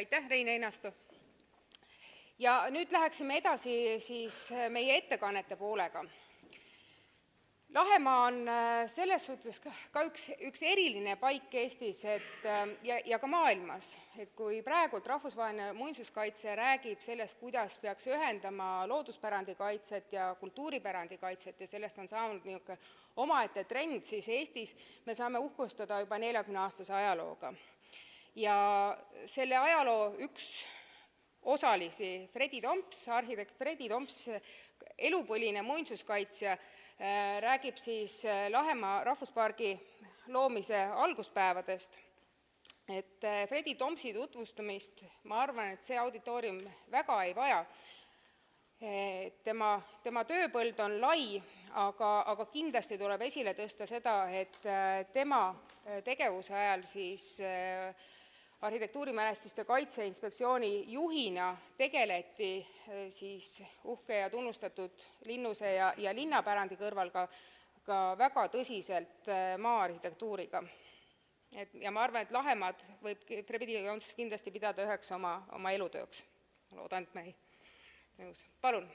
Aitäh, Rein Einasto. Ja nüüd läheksime edasi siis meie ettekannete poolega. Lahemaa on selles suhtes ka üks eriline paik Eestis ja ka maailmas, et kui praegult rahvusvaheline muinsuskaitse räägib sellest, kuidas peaks ühendama looduspärandi kaitset ja kultuuripärandi kaitset ja sellest on saanud niisugune omaette trend, siis Eestis me saame uhkustada juba 40-aastase ajalooga. Ja selle ajaloo üks osalisi, arhitekt Fredi Tomps, elupõline muinsuskaitsja, räägib siis Lahemaa rahvuspargi loomise alguspäevadest. Et Fredi Tompsi tutvustamist, ma arvan, et see auditoorium väga ei vaja. Tema tööpõld on lai, aga kindlasti tuleb esile tõsta seda, et tema tegevuse ajal siis arhitektuurimälestiste kaitseinspektsiooni juhina tegeleti siis uhke ja tunnustatud linnuse ja linnapärandi kõrval ka väga tõsiselt maa-arhitektuuriga. Ja ma arvan, et Lahemaad võib Fredi Tomps kindlasti pidada üheks oma elutööks. Loodan, et me ei nõus. Palun.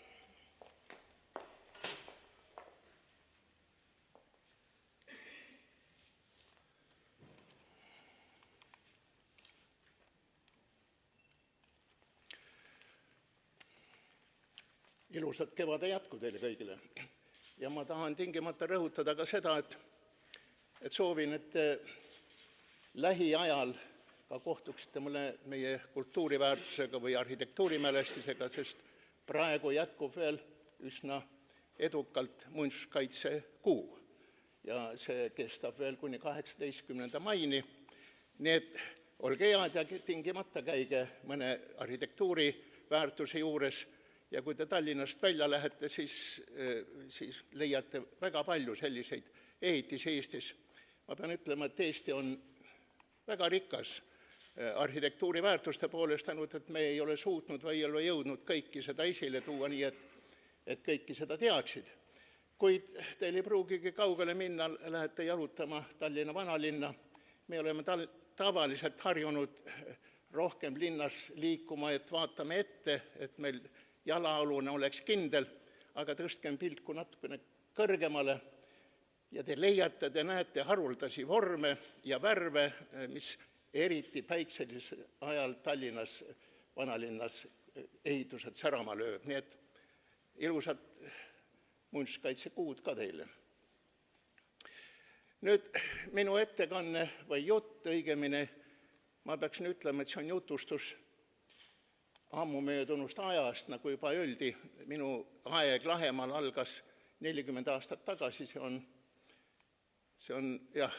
Ilusat kevade jätku teile kõigile. Ja ma tahan tingimata rõhutada ka seda, et soovin, et lähiajal ka kohtuksite mulle meie kultuuriväärtusega või arhitektuurimälestisega, sest praegu jätkub veel üsna edukalt muinsuskaitse kuu. Ja see kestab veel kuni 18. maini. Nii et olge head ja tingimata käige mõne arhitektuuriväärtuse juures. Ja kui te Tallinnast välja lähete, siis leiate väga palju selliseid ehitisi Eestis. Ma pean ütlema, et Eesti on väga rikas arhitektuuri väärtuste poolest, ainult et me ei ole suutnud või ei ole jõudnud kõiki seda esile tuua nii, et kõiki seda teaksid. Kuid teil ei pruugigi kaugele minna, lähete jalutama Tallinna vanalinna. Me oleme tavaliselt harjunud rohkem linnas liikuma, et vaatame ette, et meil jalaalune oleks kindel, aga tõstkem pilku natukene kõrgemale ja te leiate, te näete haruldasi vorme ja värve, mis eriti päikselisel ajal Tallinnas vanalinnas ehitused särama lööb. Nii et ilusat muinsuskaitsekuud ka teile. Nüüd minu ettekanne või jutt õigemini, ma peaksin ütlema, et see on jutustus ammu möödunust ajast, nagu juba öeldi, minu aeg Lahemaal algas 40 aastat tagasi, see on jah,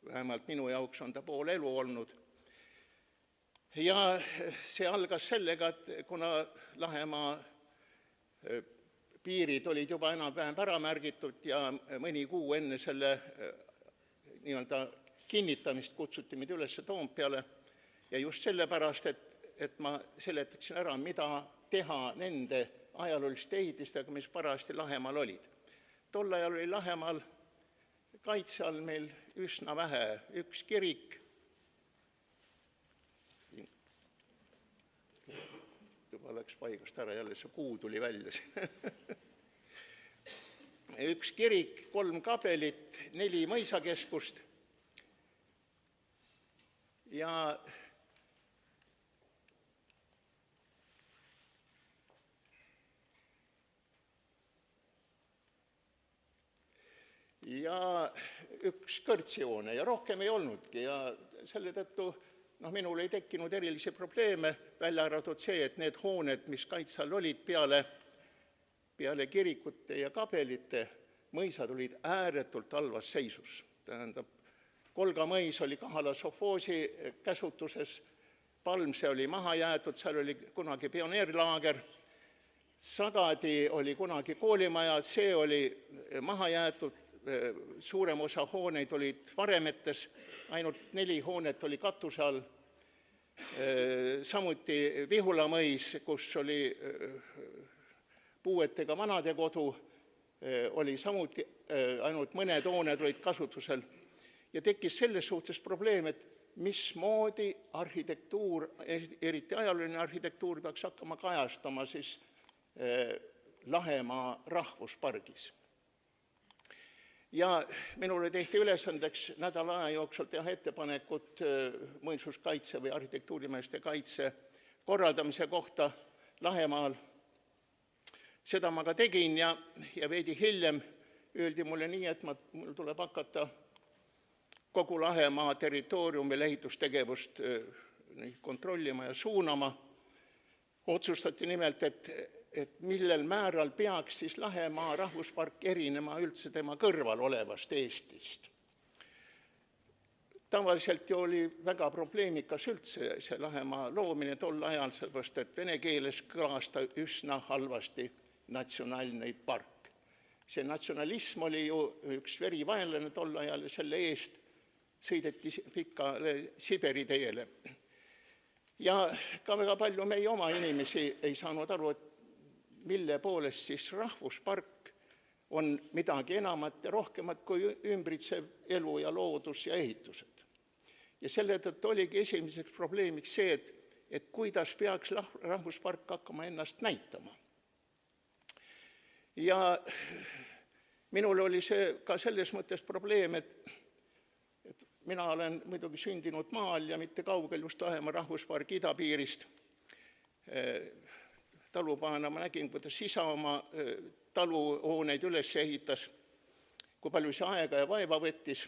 vähemalt minu jaoks on ta pool elu olnud. Ja see algas sellega, et kuna Lahemaa piirid olid juba enam-vähem ära märgitud ja mõni kuu enne selle nii-öelda kinnitamist kutsuti meid üles Toompeale ja just sellepärast, et ma seletaksin ära, mida teha nende ajalooliste ehitistega, mis parajasti Lahemaal olid. Tol ajal oli Lahemaal kaitse all meil üsna vähe, üks kirik, juba läks paigast ära, jälle see kuu tuli välja üks kirik, 3 kabelit, 4 mõisakeskust ja üks kõrtsihoone ja rohkem ei olnudki ja selle tõttu minul ei tekkinud erilisi probleeme, välja arvatud see, et need hooned, mis kaitse all olid peale kirikute ja kabelite, mõisad olid ääretult halvas seisus. Tähendab, Kolga mõis oli Kahala sovhoosi käsutuses, Palmse oli maha jäetud, seal oli kunagi pioneerlaager, Sagadi oli kunagi koolimaja, see oli maha jäetud, suurem osa hooneid olid varemetes, ainult 4 hoonet oli katuse all. Samuti Vihula mõis, kus oli puuetega vanade kodu, oli samuti ainult mõned hooned olid kasutusel. Ja tekkis selles suhtes probleem, et mismoodi arhitektuur, eriti ajalooline arhitektuur, peaks hakkama kajastama siis Lahemaa rahvuspargis. Ja minule tehti ülesandeks nädala aja jooksul teha ettepanekut muinsuskaitse või arhitektuurimeeste kaitse korraldamise kohta Lahemaal. Seda ma ka tegin ja veidi hiljem öeldi mulle nii, et mul tuleb hakata kogu Lahemaa territooriumil ehitustegevust kontrollima ja suunama. Otsustati nimelt, et millel määral peaks siis Lahemaa rahvuspark erinema üldse tema kõrval olevast Eestist. Tavaliselt ju oli väga probleemikas üldse see Lahemaa loomine tol ajal, sellepärast et vene keeles kõlas ta üsna halvasti natsionaalne park. See natsionalism oli ju üks verivaenlane tol ajal ja selle eest sõideti pikale Siberi teele. Ja ka väga palju meie oma inimesi ei saanud aru, et mille poolest siis rahvuspark on midagi enamat ja rohkemat kui ümbritsev elu ja loodus ja ehitused. Ja selle tõttu oligi esimeseks probleemiks see, et kuidas peaks rahvuspark hakkama ennast näitama. Ja minul oli see ka selles mõttes probleem, et mina olen muidugi sündinud maal ja mitte kaugel just Lahemaa rahvuspargi idapiirist. Talupaana ma nägin, kuidas isa oma taluhooneid üles ehitas, kui palju see aega ja vaeva võttis.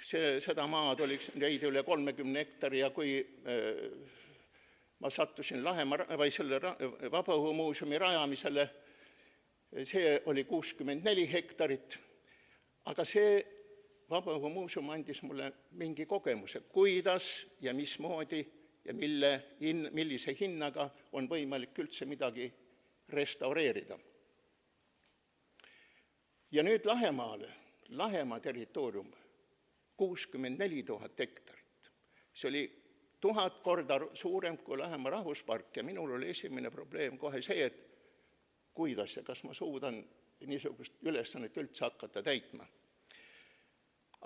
Seda maad oli veidi üle 30 hektari ja kui ma sattusin selle Vabaõhumuuseumi rajamisele, see oli 64 hektarit, aga see Vabaõhumuuseum andis mulle mingi kogemuse, kuidas ja mismoodi ja millise hinnaga on võimalik üldse midagi restaureerida. Ja nüüd Lahemaa territoorium, 64 000 hektarit. See oli 1000 korda suurem kui Lahemaa rahvuspark ja minul oli esimene probleem kohe see, et kuidas ja kas ma suudan niisugust ülesannet üldse hakata täitma.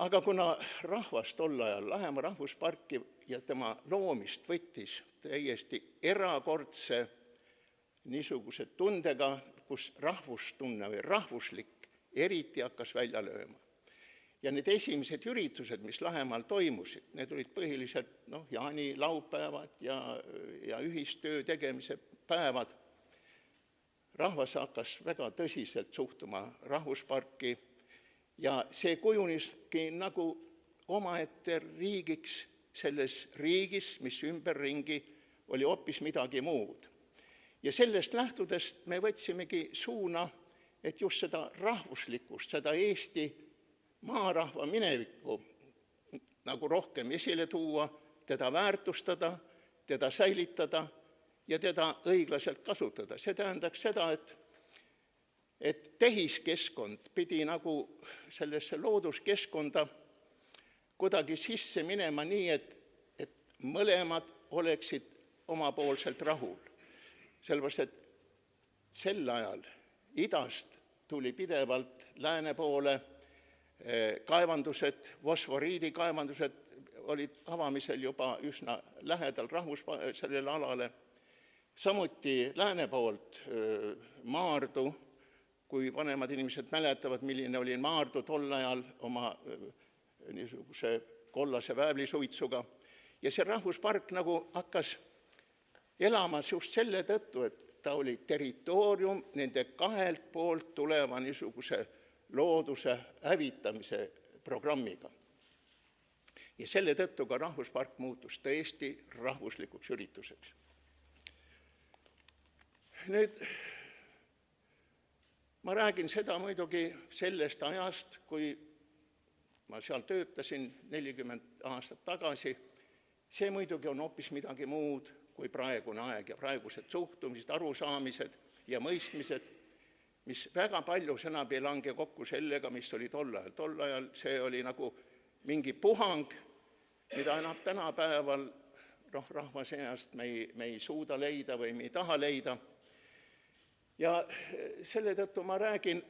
Aga kuna rahvas tol ajal Lahemaa rahvusparki ja tema loomist võttis täiesti erakordse niisuguse tundega, kus rahvustunne või rahvuslik eriti hakkas välja lööma. Ja need esimesed üritused, mis Lahemaal toimusid, need olid põhiliselt jaanilaupäevad ja ühistöö tegemise päevad. Rahvas hakkas väga tõsiselt suhtuma rahvusparki ja see kujuniski nagu omaette riigiks selles riigis, mis ümberringi oli hoopis midagi muud. Ja sellest lähtudest me võtsimegi suuna, et just seda rahvuslikkust, seda Eesti maarahva minevikku nagu rohkem esile tuua, teda väärtustada, teda säilitada ja teda õiglaselt kasutada. See tähendaks seda, et tehiskeskkond pidi nagu sellesse looduskeskkonda kuidagi sisse minema nii, et mõlemad oleksid omapoolselt rahul. Sellepärast, et sel ajal idast tuli pidevalt lääne poole kaevandused, fosforiidikaevandused olid avamisel juba üsna lähedal sellele alale. Samuti lääne poolt Maardu, kui vanemad inimesed mäletavad, milline oli Maardu tol ajal oma niisuguse kollase väävlisuitsuga. Ja see rahvuspark nagu hakkas elamas just selle tõttu, et ta oli territoorium nende kahelt poolt tuleva niisuguse looduse hävitamise programmiga. Ja selle tõttu ka rahvuspark muutus tõesti rahvuslikuks ürituseks. Nüüd ma räägin seda muidugi sellest ajast, kui ma seal töötasin 40 aastat tagasi. See muidugi on hoopis midagi muud kui praegune aeg ja praegused suhtumised, arusaamised ja mõistmised, mis väga palju sõnab ei lange kokku sellega, mis oli tol ajal. Tol ajal see oli nagu mingi puhang, mida enam tänapäeval rahva seast me ei suuda leida või me ei taha leida. Ja selle tõttu ma räägin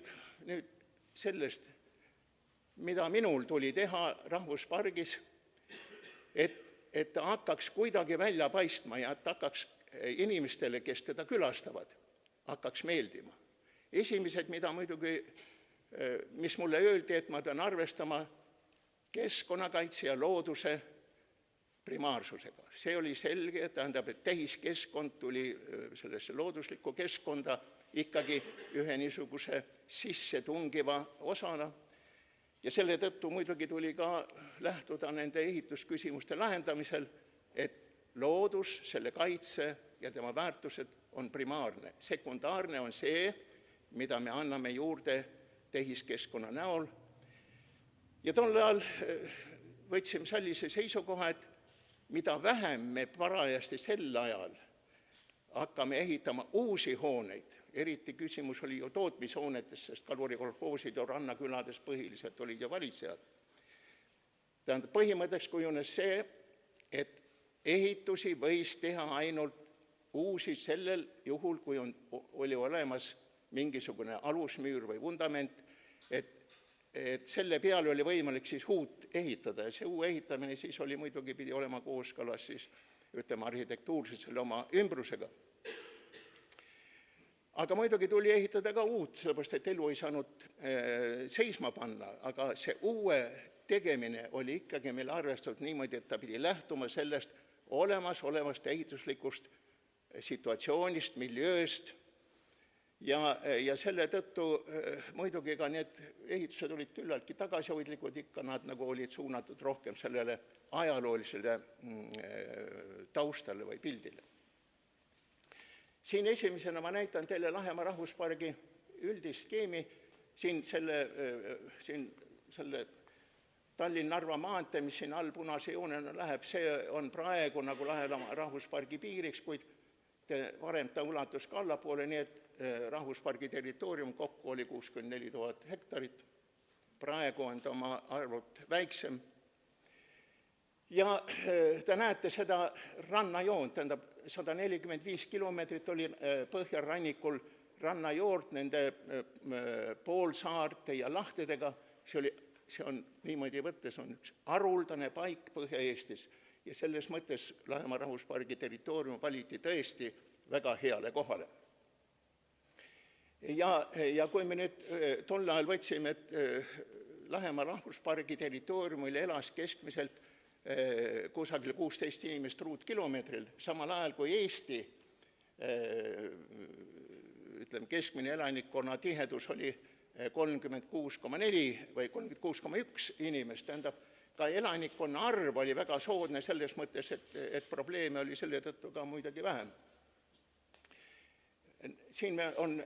nüüd sellest, mida minul tuli teha rahvuspargis, et ta hakkaks kuidagi välja paistma ja et hakkaks inimestele, kes teda külastavad, hakkaks meeldima. Esimesed, mis mulle öeldi, et ma pean arvestama keskkonnakaitse ja looduse primaarsusega. See oli selge, tähendab, et tehiskeskkond tuli sellesse looduslikku keskkonda ikkagi ühe niisuguse sissetungiva osana. Ja selle tõttu muidugi tuli ka lähtuda nende ehitusküsimuste lahendamisel, et loodus, selle kaitse ja tema väärtused on primaarne. Sekundaarne on see, mida me anname juurde tehiskeskkonna näol. Ja tol ajal võtsime sellise seisukoha, et mida vähem me parajasti sel ajal hakkame ehitama uusi hooneid, eriti küsimus oli ju tootmishoonetes, sest kalurikolhoosid ja rannakülades põhiliselt olid ju valitsejad. Tähendab, põhimõtteks kujunes see, et ehitusi võis teha ainult uusi sellel juhul, kui oli olemas mingisugune alusmüür või vundament, et selle peale oli võimalik siis uut ehitada ja see uue ehitamine siis oli muidugi pidi olema kooskõlas siis, ütleme, arhitektuurselt selle oma ümbrusega. Aga muidugi tuli ehitada ka uut, sellepärast et elu ei saanud seisma panna, aga see uue tegemine oli ikkagi meil arvestatud niimoodi, et ta pidi lähtuma sellest olevast ehituslikust situatsioonist, miljööst ja selle tõttu muidugi ka need ehitused olid küllaltki tagasihoidlikud, ikka nad nagu olid suunatud rohkem sellele ajaloolisele taustale või pildile. Siin esimesena ma näitan teile Lahemaa rahvuspargi üldist skeemi, siin selle Tallinn-Narva maantee, mis siin all punase joonena läheb, see on praegu nagu Lahemaa rahvuspargi piiriks, kuid varem ta ulatus ka allapoole, nii et rahvuspargi territoorium kokku oli 64 000 hektarit, praegu on ta oma arvult väiksem. Ja te näete seda rannajoont, tähendab 145 kilomeetrit oli põhjarannikul rannajoort nende poolsaarte ja lahtedega, see on niimoodi võttes on üks haruldane paik Põhja-Eestis ja selles mõttes Lahemaa rahvuspargi territoorium valiti tõesti väga heale kohale. Ja kui me nüüd tol ajal võtsime, et Lahemaa rahvuspargi territooriumil elas keskmiselt kusagil 16 inimest ruutkilomeetril, samal ajal kui Eesti keskmine elanikkonna tihedus oli 36,4 või 36,1 inimest, tähendab, ka elanikkonna arv oli väga soodne selles mõttes, et probleeme oli selle tõttu ka muidugi vähem. Siin on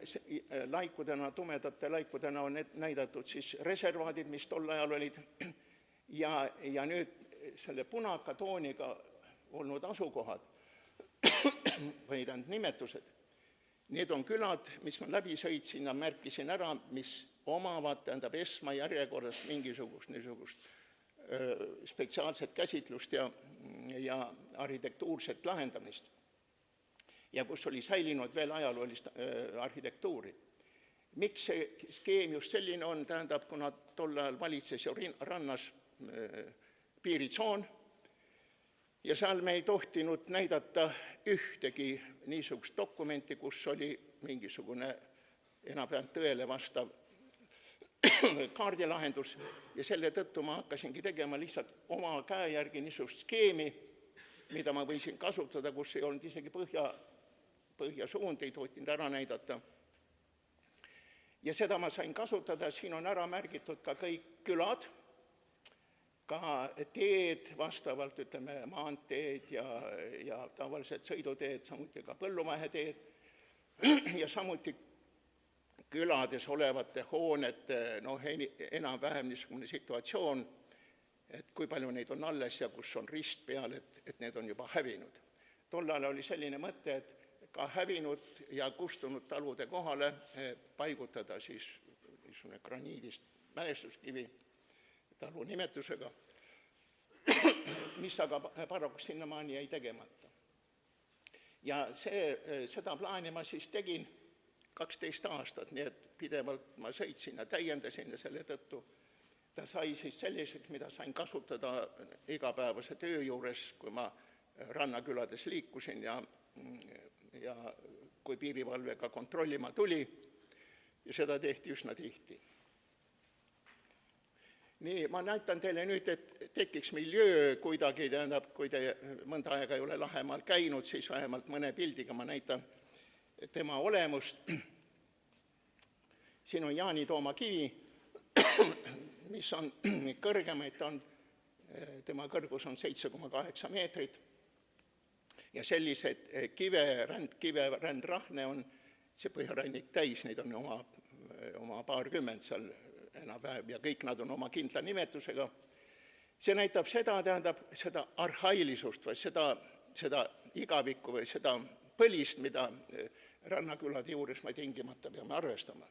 laikudena, tumedate laikudena on näidatud siis reservaadid, mis tol ajal olid ja nüüd selle punaka tooniga olnud asukohad või nimetused. Need on külad, mis ma läbi sõitsin ja märkisin ära, mis omavad, tähendab, esmajärjekorras mingisugust niisugust spetsiaalset käsitlust ja arhitektuurset lahendamist. Ja kus oli säilinud veel ajaloolist arhitektuuri. Miks see skeem just selline on, tähendab, kuna tol ajal valitses ju rannas piiritsoon ja seal me ei tohtinud näidata ühtegi niisugust dokumenti, kus oli mingisugune enam-vähem tõele vastav kaardilahendus ja selle tõttu ma hakkasingi tegema lihtsalt oma käe järgi niisugust skeemi, mida ma võisin kasutada, kus ei olnud isegi põhjasuund, ei tohtinud ära näidata. Ja seda ma sain kasutada, siin on ära märgitud ka kõik külad, ka teed vastavalt, ütleme, maanteed ja tavalised sõiduteed, samuti ka põllumeheteed ja samuti külades olevate hoonete enam-vähem niisugune situatsioon, et kui palju neid on alles ja kus on rist peal, et need on juba hävinud. Tol ajal oli selline mõte, et ka hävinud ja kustunud talude kohale paigutada siis niisugune graniidist mälestuskivi talu nimetusega, mis aga paraku sinnamaani jäi tegemata. Ja seda plaani ma siis tegin 12 aastat, nii et pidevalt ma sõitsin ja täiendasin ja selle tõttu ta sai siis selliseks, mida sain kasutada igapäevase töö juures, kui ma rannakülades liikusin ja kui piirivalvega kontrollima tuli, ja seda tehti üsna tihti. Nii, ma näitan teile nüüd, et tekiks miljöö kuidagi, tähendab, kui te mõnda aega ei ole Lahemaal käinud, siis vähemalt mõne pildiga ma näitan tema olemust. Siin on Jaani-Tooma kivi, mis on kõrgemaid, tema kõrgus on 7,8 meetrit. Ja sellised kiverändrahne on see põhjarannik täis, neid on oma paarkümmend seal enam-vähem ja kõik nad on oma kindla nimetusega. See näitab seda, tähendab, seda arhailisust või seda igavikku või seda põlist, mida rannakülade juures me tingimata peame arvestama.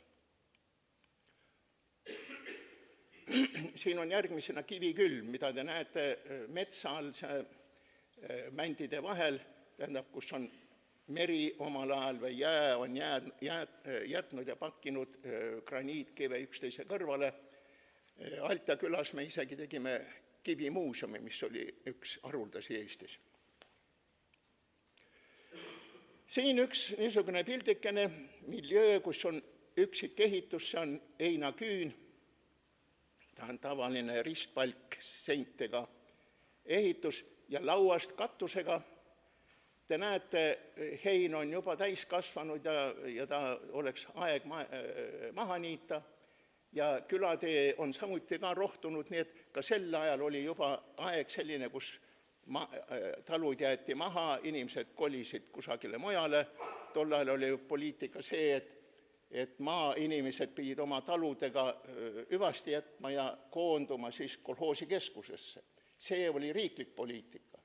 Siin on järgmisena kivikülm, mida te näete metsa all mändide vahel, tähendab, kus on meri omal ajal või jää on jätnud ja pakkinud graniitkive üksteise kõrvale. Altja külas me isegi tegime kivimuuseumi, mis oli üks haruldasi Eestis. Siin üks niisugune pildikene miljöö, kus on üksik ehitus, see on heinaküün. Ta on tavaline ristpalk seintega ehitus ja lauast katusega. Te näete, hein on juba täis kasvanud ja ta oleks aeg maha niita ja külatee on samuti ka rohtunud, nii et ka sel ajal oli juba aeg selline, kus talud jäeti maha, inimesed kolisid kusagile mujale. Tol ajal oli poliitika see, et maainimesed pidid oma taludega hüvasti jätma ja koonduma siis kolhoosi keskusesse. See oli riiklik poliitika.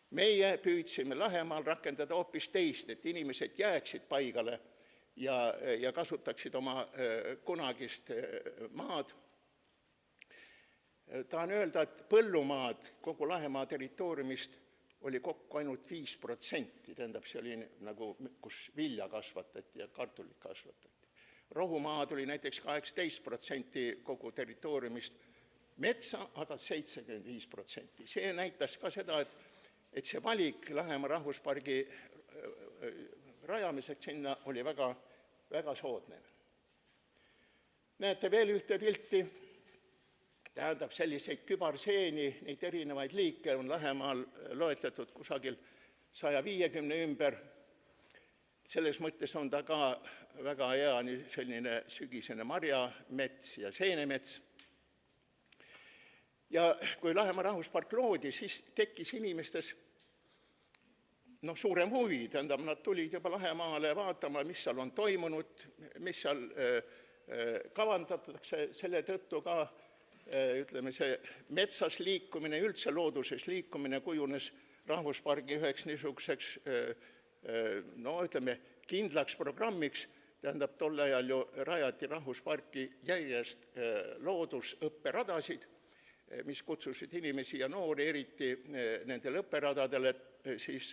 Meie püüdsime Lahemaal rakendada hoopis teist, et inimesed jääksid paigale ja kasutaksid oma kunagist maad. Tahan öelda, et põllumaad kogu Lahemaa territooriumist oli kokku ainult 5%, tähendab, see oli nagu, kus vilja kasvatati ja kartulit kasvatati. Rohumaad oli näiteks 18% kogu territooriumist, metsa aga 75%. See näitas ka seda, et see valik Lahemaa rahvuspargi rajamiseks sinna oli väga, väga soodne. Näete veel ühte pilti, tähendab selliseid kübarseeni, neid erinevaid liike on Lahemaal loetletud kusagil 150 ümber. Selles mõttes on ta ka väga hea selline sügisene marjamets ja seenemets. Ja kui Lahemaa rahvuspark loodi, siis tekkis inimestes suurem huvi, tähendab, nad tulid juba Lahemaale vaatama, mis seal on toimunud, mis seal kavandatakse, selle tõttu ka, ütleme, see metsas liikumine, üldse looduses liikumine kujunes rahvuspargi üheks niisuguseks, ütleme, kindlaks programmiks, tähendab, tol ajal ju rajati rahvusparki järjest loodusõpperadasid, mis kutsusid inimesi ja noori eriti nendele õpperadadele siis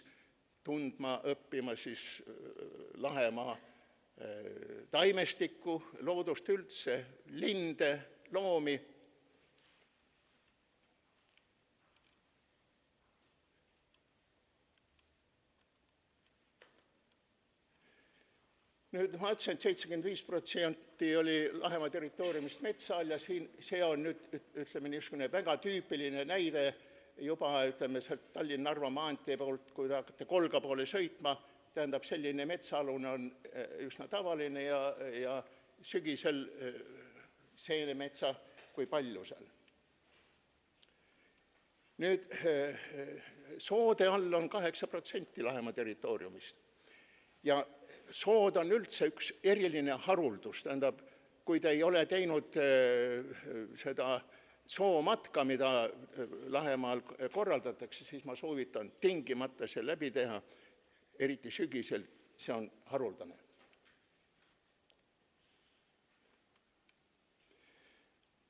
tundma, õppima siis Lahemaa taimestikku, loodust üldse, linde, loomi. Nüüd ma ütlesin, et 75% oli Lahemaa territooriumist metsa all ja see on nüüd, ütleme, niisugune väga tüüpiline näide juba, ütleme, Tallinn-Narva maantee poolt, kui te hakkate Kolga poole sõitma, tähendab, selline metsaalune on üsna tavaline ja sügisel seenemetsa kui palju seal. Nüüd soode all on 8% Lahemaa territooriumist ja sood on üldse üks eriline haruldus, tähendab, kui te ei ole teinud seda soomatka, mida Lahemaal korraldatakse, siis ma soovitan tingimata see läbi teha, eriti sügisel, see on haruldane.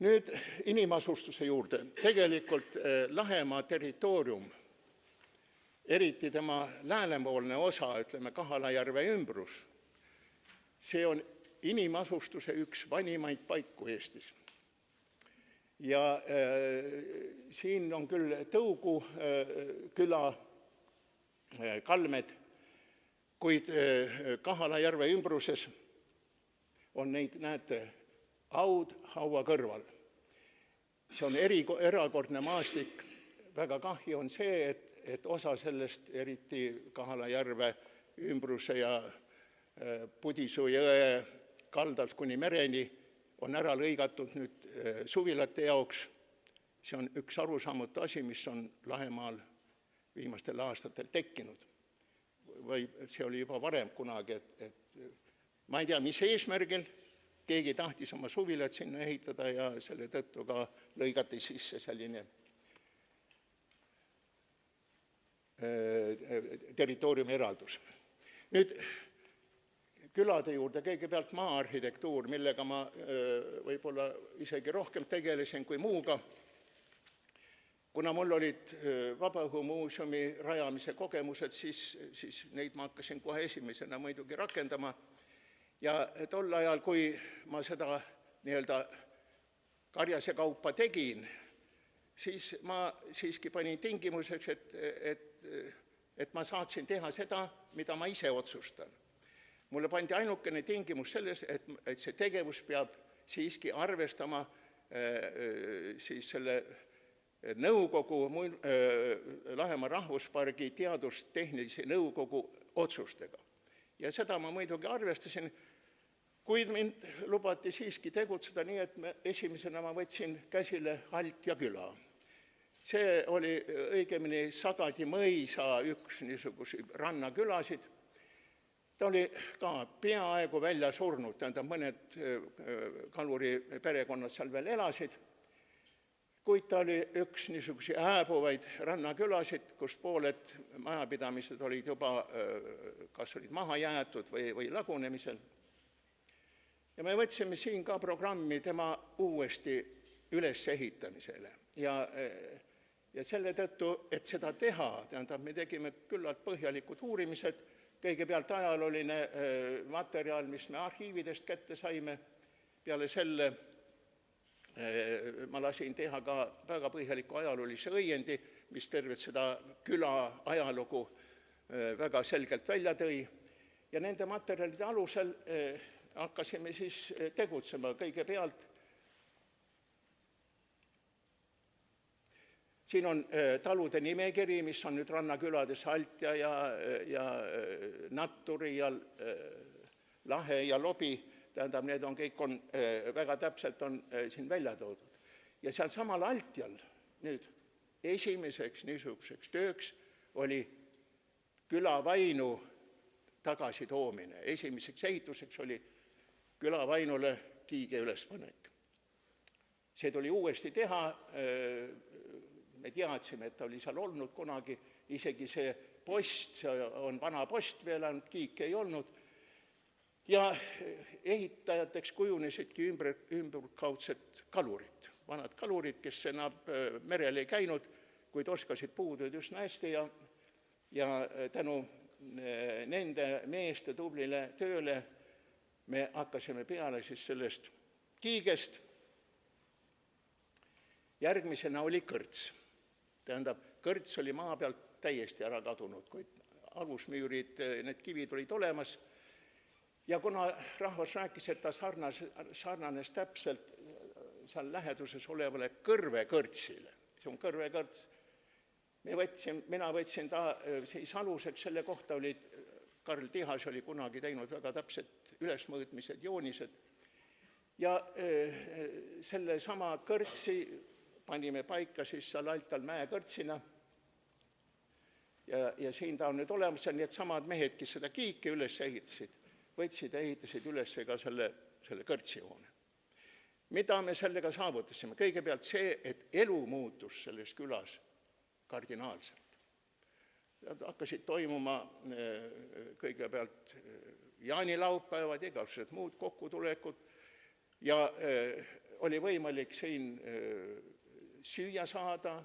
Nüüd inimasustuse juurde. Tegelikult Lahemaa territoorium, eriti tema läänepoolne osa, ütleme, Kahalajärve ümbrus, see on inimasustuse üks vanimaid paiku Eestis. Ja siin on küll Tõugu küla kalmed, kuid Kahala järve ümbruses on neid, näete, haud haua kõrval. See on erakordne maastik. Väga kahju on see, et osa sellest, eriti Kahala järve ümbruse ja Pudisuu jõe kaldalt kuni mereni, on ära lõigatud nüüd suvilate jaoks. See on üks arusaamatu asi, mis on Lahemaal viimastel aastatel tekkinud. Või see oli juba varem kunagi, et ma ei tea, mis eesmärgil keegi tahtis oma suvilat sinna ehitada ja selle tõttu ka lõigati sisse selline territooriumi eraldus. Nüüd külade juurde kõigepealt maa-arhitektuur, millega ma võib-olla isegi rohkem tegelesin kui muuga. Kuna mul olid Vabaõhumuuseumi rajamise kogemused, siis neid ma hakkasin kohe esimesena muidugi rakendama. Ja tol ajal, kui ma seda nii-öelda karjase kaupa tegin, siis ma siiski panin tingimuseks, et ma saaksin teha seda, mida ma ise otsustan. Mulle pandi ainukene tingimus selles, et see tegevus peab siiski arvestama siis selle nõukogu, Lahemaa rahvuspargi teadustehnilise nõukogu otsustega. Ja seda ma muidugi arvestasin, kuid mind lubati siiski tegutseda nii, et esimesena ma võtsin käsile Alt ja küla. See oli õigemini Sagadi mõisa üks niisuguse rannakülasid. Ta oli ka peaaegu välja surnud, tähendab mõned kaluri perekonnad seal veel elasid, kuid ta oli üks niisuguse hääbuvaid rannakülasid, kus pooled majapidamised olid juba kas olid maha jäetud või lagunemisel. Ja me võtsime siin ka programmi tema uuesti ülesehitamisele. Ja selle tõttu, et seda teha, tähendab, me tegime küllalt põhjalikud uurimised, kõigepealt ajalooline materjal, mis me arhiividest kätte saime. Peale selle ma lasin teha ka väga põhjaliku ajaloolise õiendi, mis tervet seda küla ajalugu väga selgelt välja tõi. Ja nende materjalide alusel hakkasime siis tegutsema kõigepealt. Siin on talude nimekiri, mis on nüüd rannakülades Altja ja Natturi ja Lahe ja Lobi. Tähendab, need on kõik väga täpselt on siin välja toodud. Ja seal samal Altjal nüüd esimeseks niisuguseks tööks oli külavainu tagasitoomine. Esimeseks ehituseks oli külavainule kiige ülespanek. See tuli uuesti teha. Me teadsime, et ta oli seal olnud kunagi, isegi see post, see on vana post veel, ainult kiike ei olnud. Ja ehitajateks kujunesidki ümberkaudsed kalurid, vanad kalurid, kes enam merel ei käinud, kuid oskasid puuduid üsna hästi ja tänu nende meeste tublile tööle me hakkasime peale siis sellest kiigest. Järgmisena oli kõrts. Tähendab, kõrts oli maa pealt täiesti ära kadunud, kuid alusmüürid, need kivid olid olemas. Ja kuna rahvas rääkis, et ta sarnanes täpselt seal läheduses olevale kõrvekõrtsile, see on kõrvekõrts, mina võtsin ta siis aluseks, selle kohta olid, Karl Tihas oli kunagi teinud väga täpsed ülesmõõtmised, joonised. Ja selle sama kõrtsi panime paika siis seal Altal mäekõrtsina ja siin ta on nüüd olemas ja need samad mehed, kes seda kiike üles ehitasid, võtsid ja ehitasid üles ka selle kõrtsihoone. Mida me sellega saavutasime? Kõigepealt see, et elu muutus selles külas kardinaalselt. Hakkasid toimuma kõigepealt jaanilaupäevad, igasugused muud kokkutulekud ja oli võimalik siin süüa saada,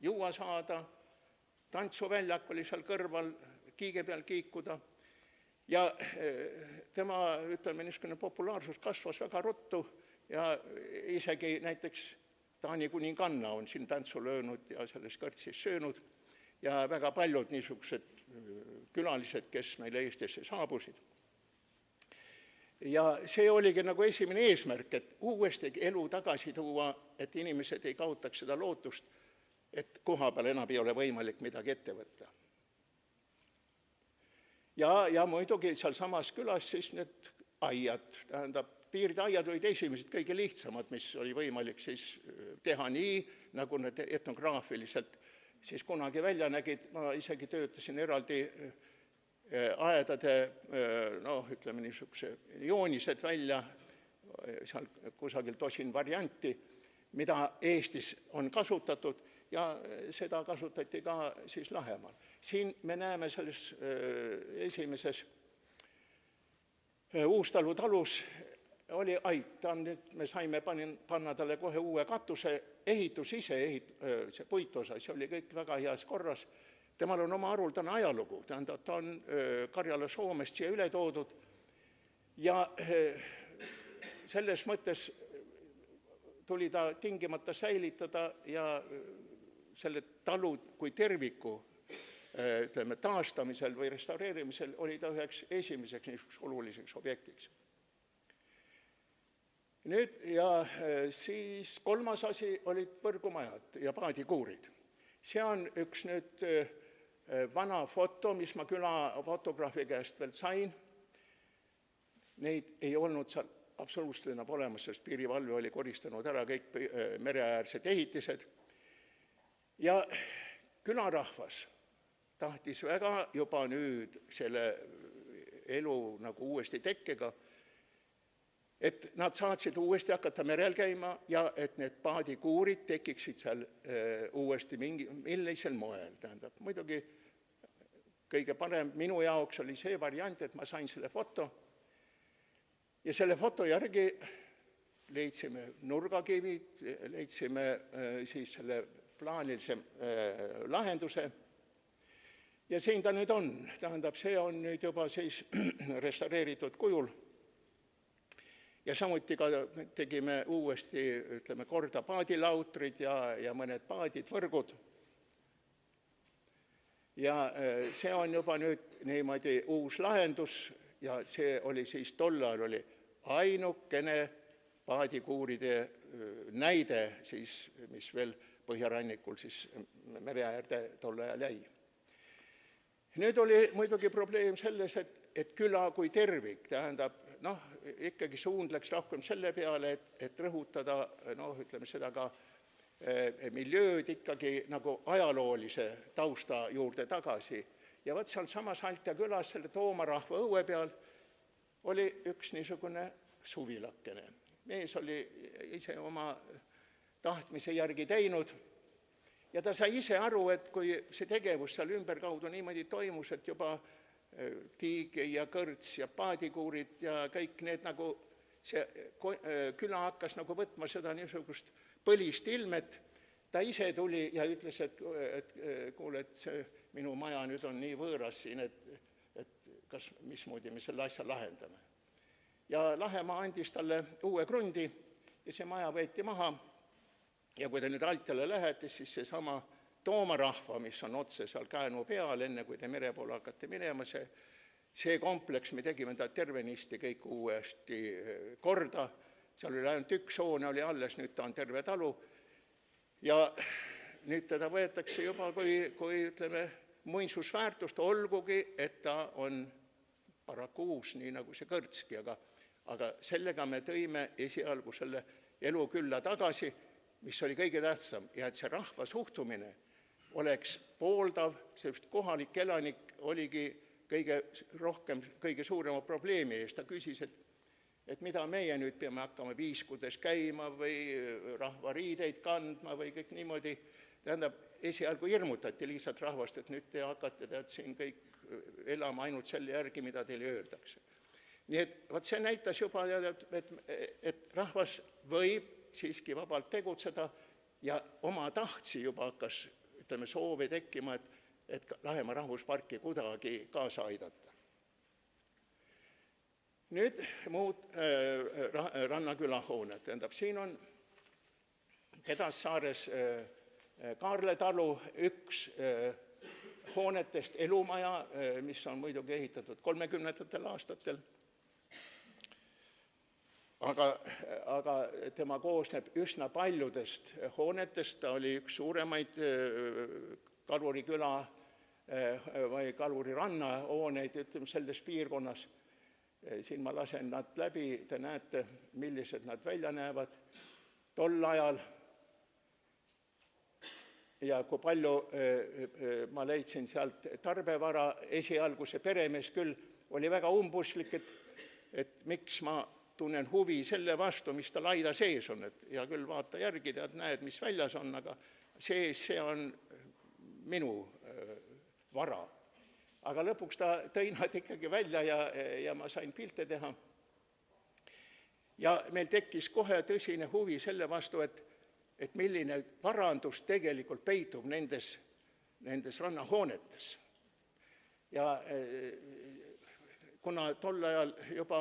juua saada, tantsuväljak oli seal kõrval, kiige peal kiikuda ja tema, ütleme, niisugune populaarsus kasvas väga ruttu ja isegi näiteks Taani kuninganna on siin tantsu löönud ja selles kõrtsis söönud ja väga paljud niisugused külalised, kes meile Eestisse saabusid. Ja see oligi nagu esimene eesmärk, et uuesti elu tagasi tuua, et inimesed ei kaotaks seda lootust, et koha peal enam ei ole võimalik midagi ette võtta. Ja muidugi seal samas külas siis need aiad, tähendab, piirdeaiad olid esimesed kõige lihtsamad, mis oli võimalik siis teha nii, nagu need etnograafiliselt siis kunagi välja nägid. Ma isegi töötasin eraldi aedade, ütleme niisuguse joonised välja, seal kusagil tosin varianti, mida Eestis on kasutatud ja seda kasutati ka siis Lahemaal. Siin me näeme selles esimeses Uustalu talus oli ait, me saime panna talle kohe uue katuse, ehitus ise, see puitosa, see oli kõik väga heas korras. Temal on oma haruldane ajalugu, tähendab, ta on Karjala Soomest siia üle toodud ja selles mõttes tuli ta tingimata säilitada ja selle talu kui terviku ütleme, taastamisel või restaureerimisel oli ta üheks esimeseks niisuguseks oluliseks objektiks. Nüüd ja siis kolmas asi olid võrgumajad ja paadikuurid. See on üks nüüd vana foto, mis ma küla fotograafi käest veel sain. Neid ei olnud seal absoluutselt enam olemas, sest piirivalve oli koristanud ära kõik mereäärsed ehitised. Ja külarahvas tahtis väga juba nüüd selle elu nagu uuesti tekkega, et nad saaksid uuesti hakata merel käima ja et need paadikuurid tekiksid seal uuesti millisel moel. Tähendab, muidugi kõige parem minu jaoks oli see variant, et ma sain selle foto ja selle foto järgi leidsime nurgakivid, leidsime siis selle plaanilise lahenduse ja siin ta nüüd on. Tähendab, see on nüüd juba siis restaureeritud kujul. Ja samuti ka tegime uuesti, ütleme, korda paadilautrid ja mõned paadid, võrgud. Ja see on juba nüüd niimoodi uus lahendus ja see oli siis tollal oli ainukene paadikuuride näide, siis, mis veel Põhjarannikul siis mereäärde tol ajal jäi. Nüüd oli muidugi probleem selles, et küla kui tervik, tähendab, ikkagi suund läks rohkem selle peale, et rõhutada, ütleme seda ka miljööd ikkagi nagu ajaloolise tausta juurde tagasi. Ja võt seal samas Altja külas selle Toomarahva õue peal oli üks niisugune suvilakene. Mees oli ise oma tahtmise järgi teinud ja ta sai ise aru, et kui see tegevus seal ümberkaudu niimoodi toimus, et juba Kiige ja Kõrts ja paadikuurid ja kõik need nagu, see küla hakkas nagu võtma seda niisugust põlist ilmet, ta ise tuli ja ütles, et kuule, et see minu maja nüüd on nii võõras siin, et kas mismoodi me selle asja lahendame. Ja Lahemaa andis talle uue krundi ja see maja võeti maha ja kui te nüüd Altjale lähete, siis see sama Toomarahva, mis on otse seal Käärnu peal, enne kui te mere poole hakkate minema, see kompleks, me tegime ta tervenisti kõik uuesti korda, seal oli ainult üks hoone oli alles, nüüd ta on terve talu ja nüüd teda võetakse juba kui ütleme muinsusväärtust, olgugi, et ta on paraku uus, nii nagu see Kõrtski, aga sellega me tõime esialgu selle elu külla tagasi, mis oli kõige tähtsam ja et see rahva suhtumine oleks pooldav, sest kohalik elanik oligi kõige rohkem, kõige suurema probleemi eest. Ta küsis, et mida meie nüüd peame hakkama viiskudes käima või rahvariideid kandma või kõik niimoodi. Tähendab, esialgu hirmutati lihtsalt rahvast, et nüüd te hakkate siin kõik elama ainult selle järgi, mida teile öeldakse. Nii et vaat see näitas juba, et rahvas võib siiski vabalt tegutseda ja oma tahtsi juba hakkas, ütleme, soovi tekkima, et Lahemaa rahvusparki kuidagi kaasa aidata. Nüüd muud Rannaküla hooned. Tähendab, siin on Hedassaares Kaarle talu üks hoonetest elumaja, mis on muidugi ehitatud 30ndatel aastatel, aga tema koosneb üsna paljudest hoonetest, ta oli üks suuremaid Kaluriküla või Kaluriranna hooneid, ütleme, selles piirkonnas. Siin ma lasen nad läbi, te näete, millised nad välja näevad tol ajal. Ja kui palju ma leidsin sealt tarbevara, esialgu see peremees küll oli väga umbuslik, et miks ma tunnen huvi selle vastu, mis tal aida sees on, et ja küll vaata järgi, tead, näed, mis väljas on, aga see on minu vara. Aga lõpuks ta tõi nad ikkagi välja ja ma sain pilte teha. Ja meil tekkis kohe tõsine huvi selle vastu, et milline varandus tegelikult peitub nendes rannahoonetes. Ja kuna tol ajal juba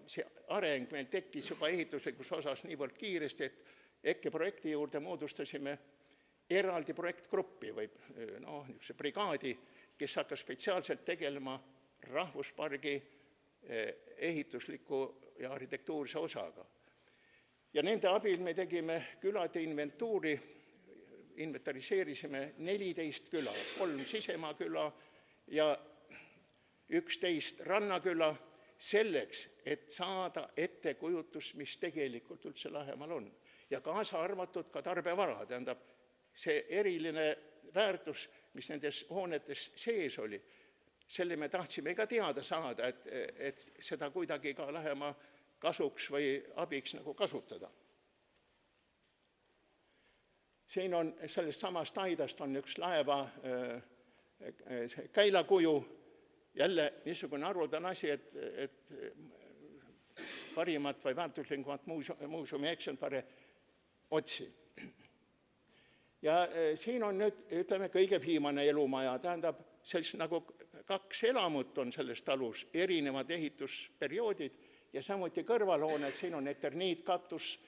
see areng meil tekkis juba ehituslikus osas niivõrd kiiresti, et EKE projekti juurde moodustasime eraldi projektgruppi või niisuguse brigaadi, kes hakkas spetsiaalselt tegelema rahvuspargi ehitusliku ja arhitektuurise osaga. Ja nende abil me tegime külade inventuuri, inventariseerisime 14 küla, 3 sisemaa küla ja 11 rannaküla, selleks, et saada ettekujutus, mis tegelikult üldse lähemal on. Ja kaasa arvatud ka tarbevara, tähendab, see eriline väärtus, mis nendes hoonetes sees oli, selle me tahtsime ka teada saada, et seda kuidagi ka lähema kasuks või abiks nagu kasutada. Siin on sellest samast aidast on üks laeva käilakuju, jälle niisugune haruldane asi, et parimat või väärtuslikumat muuseumi eksemplare otsin. Ja siin on nüüd, ütleme, kõige viimane elumaja, tähendab, sellist nagu 2 elamut on selles talus, erinevad ehitusperioodid ja samuti kõrvalhooned, siin on eterniitkatus,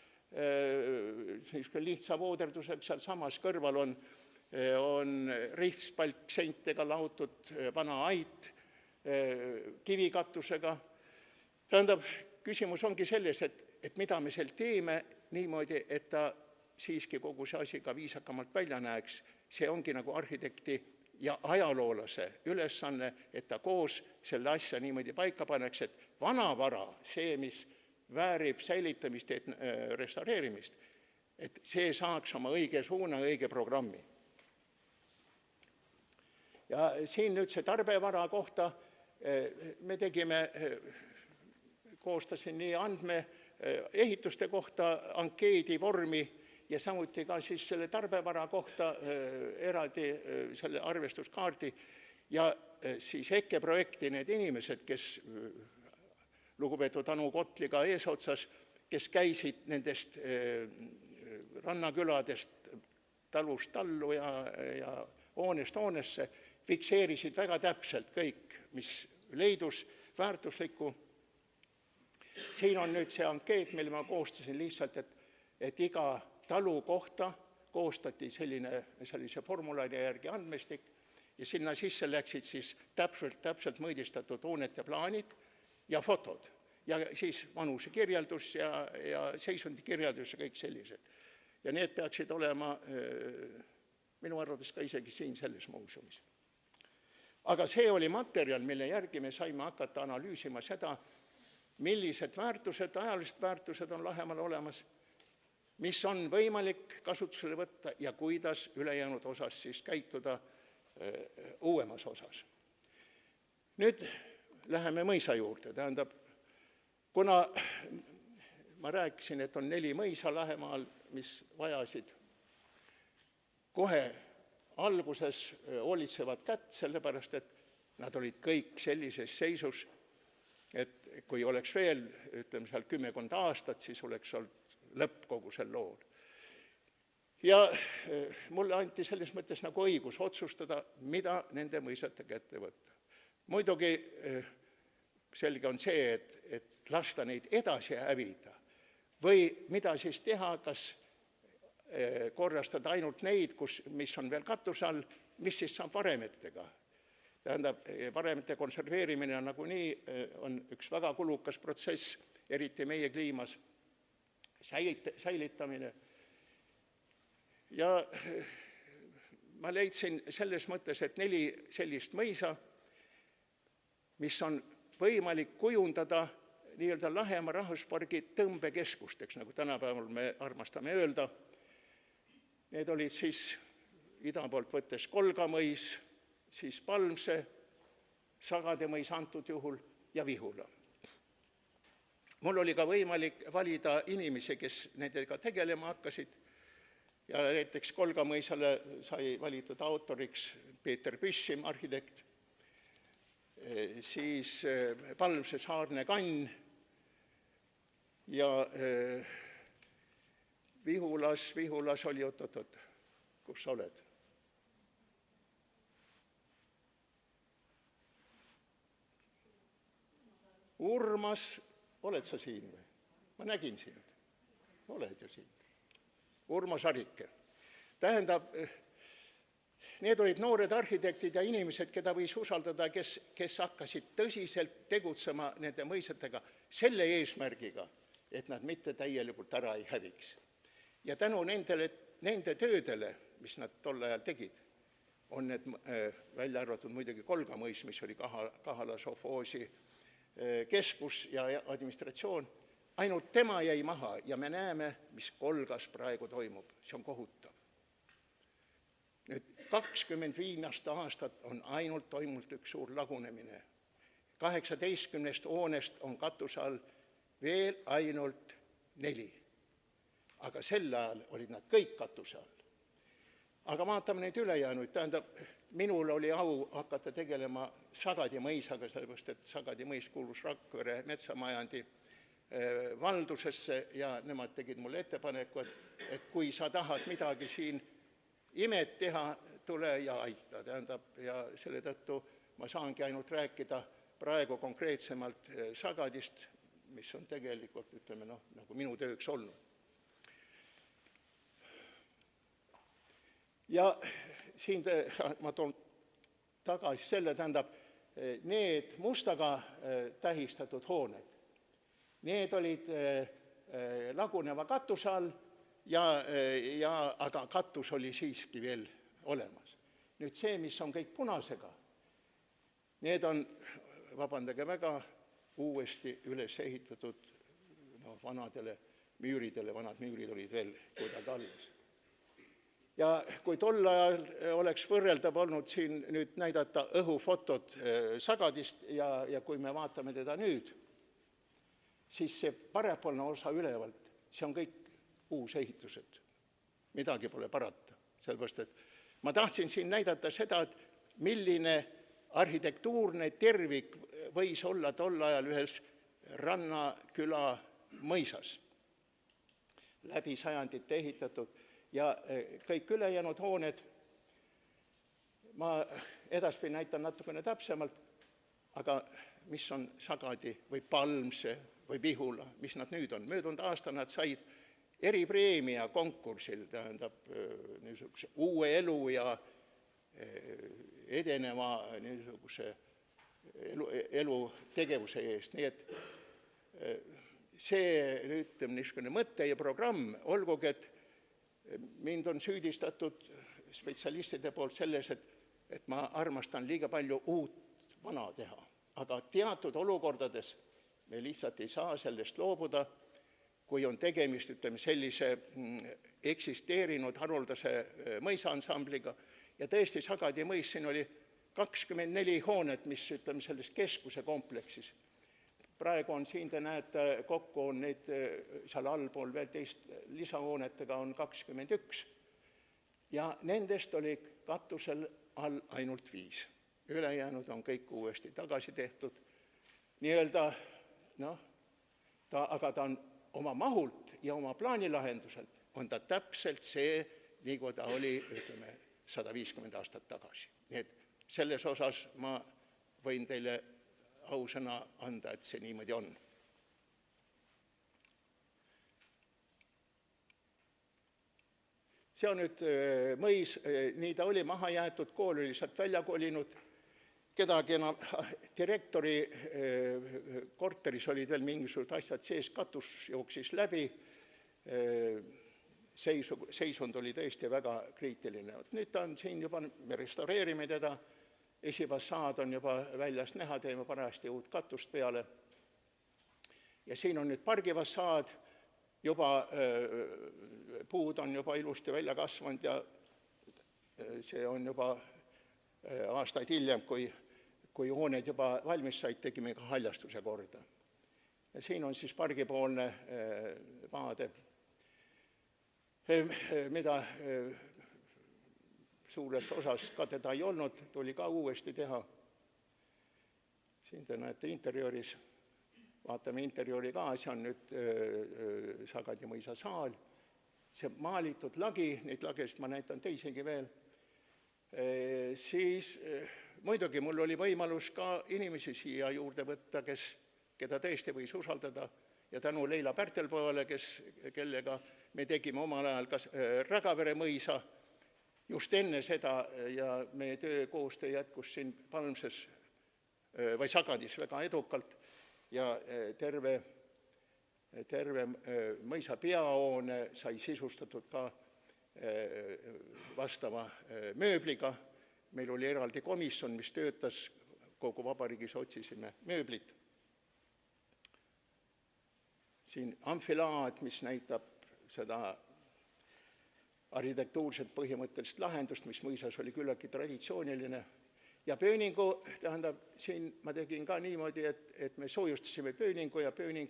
lihtsa vooderdusega, seal samas kõrval on ristpalkseintega lahutud vana ait kivikatusega. Tähendab, küsimus ongi selles, et mida me seal teeme niimoodi, et ta siiski kogu see asi ka viisakamalt välja näeks. See ongi nagu arhitekti ja ajaloolase ülesanne, et ta koos selle asja niimoodi paika paneks, et vana vara, see, mis väärib säilitamist, restaureerimist, et see saaks oma õige suuna, õige programmi. Ja siin nüüd see tarbevara kohta me koostasin nii ehituste kohta ankeedi vormi ja samuti ka siis selle tarbevara kohta eraldi selle arvestuskaardi ja siis EKE projekti need inimesed, kes lugupeetud Anu Kotliga eesotsas, kes käisid nendest rannaküladest talust tallu ja hoonest hoonesse, fikseerisid väga täpselt kõik, mis leidus väärtuslikku. Siin on nüüd see ankeet, mille ma koostasin lihtsalt, et iga talu kohta koostati sellise formulari järgi andmestik ja sinna sisse läksid siis täpselt mõõdistatud hoonete plaanid ja fotod ja siis vanuse kirjeldus ja seisundi kirjeldus ja kõik sellised. Ja need peaksid olema minu arvates ka isegi siin selles muuseumis. Aga see oli materjal, mille järgi me saime hakata analüüsima seda, millised väärtused, ajalised väärtused on lähemal olemas, mis on võimalik kasutusele võtta ja kuidas ülejäänud osas siis käituda uuemas osas. Nüüd läheme mõisa juurde, tähendab, kuna ma rääkisin, et on 4 mõisa lähemaal, mis vajasid kohe alguses hoolitsevad kätt, sellepärast, et nad olid kõik sellises seisus, et kui oleks veel, ütleme seal 10 aastat, siis oleks olnud lõpp kogu sel lool. Ja mulle anti selles mõttes nagu õigus otsustada, mida nende mõisatega ette võtta. Muidugi selge on see, et lasta neid edasi hävida või mida siis teha, kas korrastada ainult neid, mis on veel katuse all, mis siis saab varemetega. Tähendab, varemete konserveerimine on nagunii on üks väga kulukas protsess, eriti meie kliimas, säilitamine. Ja ma leidsin selles mõttes, et 4 sellist mõisa, mis on võimalik kujundada nii-öelda Lahemaa rahvuspargi tõmbekeskusteks, nagu tänapäeval me armastame öelda. Need olid siis ida poolt võttes Kolga mõis, siis Palmse, Sagade mõis antud juhul ja Vihula. Mul oli ka võimalik valida inimesi, kes nendega tegelema hakkasid, ja näiteks Kolga mõisale sai valitud autoriks Peeter Püssim, arhitekt, siis Palmse Saarne Kann ja Vihulas oli, oot, kus sa oled? Urmas, oled sa siin või? Ma nägin sind. Oled ju siin. Urmas Arike. Tähendab, need olid noored arhitektid ja inimesed, keda võis usaldada, kes hakkasid tõsiselt tegutsema nende mõisetega selle eesmärgiga, et nad mitte täielikult ära ei häviks. Ja tänu nende töödele, mis nad tol ajal tegid, on need välja arvatud muidugi Kolga mõis, mis oli Kahala sovhoosi keskus ja administratsioon, ainult tema jäi maha ja me näeme, mis Kolgas praegu toimub. See on kohutav. Nüüd 25 aastat on ainult toimunud üks suur lagunemine. 18 hoonest on katuse all veel ainult 4. Aga sel ajal olid nad kõik katuse all. Aga vaatame neid ülejäänuid, tähendab, minul oli au hakata tegelema Sagadi mõisaga, sellepärast, et Sagadi mõis kuulus Rakvere metsamajandi valdusesse ja nemad tegid mulle ettepaneku, et kui sa tahad midagi siin imet teha, tule ja aita. Tähendab, ja selle tõttu ma saangi ainult rääkida praegu konkreetsemalt Sagadist, mis on tegelikult, ütleme, nagu minu tööks olnud. Ja siin ma toon tagasi selle, tähendab, need mustaga tähistatud hooned, need olid laguneva katuse all, aga katus oli siiski veel olemas. Nüüd see, mis on kõik punasega, need on, vabandage väga, uuesti üles ehitatud vanadele müüridele, vanad müürid olid veel kuidagi alles. Ja kui tol ajal oleks võrreldav olnud siin nüüd näidata õhufotod Sagadist ja kui me vaatame teda nüüd, siis see parempoolne osa ülevalt, see on kõik uusehitused. Midagi pole parata. Sellepärast, et ma tahtsin siin näidata seda, et milline arhitektuurne tervik võis olla tol ajal ühes Rannaküla mõisas. Läbi sajandite ehitatud. Ja kõik ülejäänud hooned, ma edaspidi näitan natukene täpsemalt, aga mis on Sagadi või Palmse või Vihula, mis nad nüüd on. Möödunud aasta nad said eripreemia konkursil, tähendab niisuguse uue elu ja edeneva niisuguse elutegevuse eest. Nii et see ütleme niisugune mõte ja programm, olgugi, et mind on süüdistatud spetsialistide poolt selles, et ma armastan liiga palju uut vana teha. Aga teatud olukordades me lihtsalt ei saa sellest loobuda, kui on tegemist, ütleme, sellise eksisteerinud haruldase mõisaansambliga. Ja tõesti Sagadi mõis, siin oli 24 hoonet, mis, ütleme, selles keskuse kompleksis. Praegu on siin, te näete, kokku on neid seal allpool veel teist lisahoonetega on 21. Ja nendest oli katusel all ainult 5. Ülejäänud on kõik uuesti tagasi tehtud. Nii-öelda, aga ta on oma mahult ja oma plaanilahenduselt on ta täpselt see, nagu ta oli, ütleme, 150 aastat tagasi. Nii et selles osas ma võin teile ausõna anda, et see niimoodi on. see on nüüd mõis, nii ta oli maha jäetud, kool oli sealt välja kolinud, kedagi enam, direktori korteris olid veel mingisugused asjad sees, katus jooksis läbi, seisund oli tõesti väga kriitiline. Nüüd ta on siin juba, me restaureerime teda, esifassaad on juba väljas näha, teeme parajasti uut katust peale. Ja siin on nüüd pargifassaad, juba puud on juba ilusti välja kasvanud ja see on juba aastaid hiljem, kui hooned juba valmis said, tegime ka haljastuse korda. Ja siin on siis pargipoolne maade, mida suures osas ka teda ei olnud, tuli ka uuesti teha. Siin te näete interjööris, vaatame interjööri ka, see on nüüd Sagadi mõisa saal, see maalitud lagi, neid lagesid ma näitan teisegi veel, siis muidugi mul oli võimalus ka inimesi siia juurde võtta, keda tõesti võis usaldada ja tänu Leila Pärtelpoole, kellega me tegime omal ajal ka Rägavere mõisa just enne seda ja meie koostöö jätkus siin Palmses või Sagadis väga edukalt ja terve mõisa peahoone sai sisustatud ka vastava mööbliga. Meil oli eraldi komisjon, mis töötas, kogu vabariigis otsisime mööblit. Siin amfilaad, mis näitab seda arhitektuurset põhimõttelist lahendust, mis mõisas oli küllaltki traditsiooniline. Ja pööningu, tähendab, siin ma tegin ka niimoodi, et me soojustasime pööningu ja pööning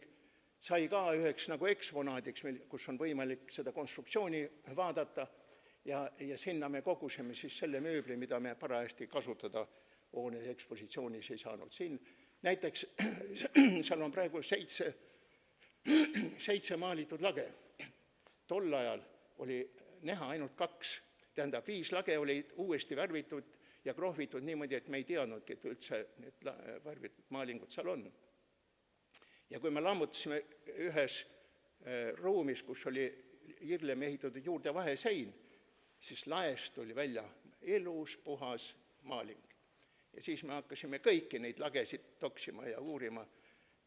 sai ka üheks nagu eksponaadiks, kus on võimalik seda konstruktsiooni vaadata ja sinna me kogusime siis selle mööbli, mida me parajasti kasutada hoone ekspositsioonis ei saanud. Siin näiteks, seal on praegu 7 maalitud lage. Tol ajal oli näha ainult 2, tähendab 5 lage olid uuesti värvitud ja krohvitud niimoodi, et me ei teadnudki, et üldse need värvitud maalingud seal on. Ja kui me lammutasime ühes ruumis, kus oli Irlem ehitatud juurde vahesein, siis laest oli välja elus puhas maaling. Ja siis me hakkasime kõiki neid lagesid toksima ja uurima,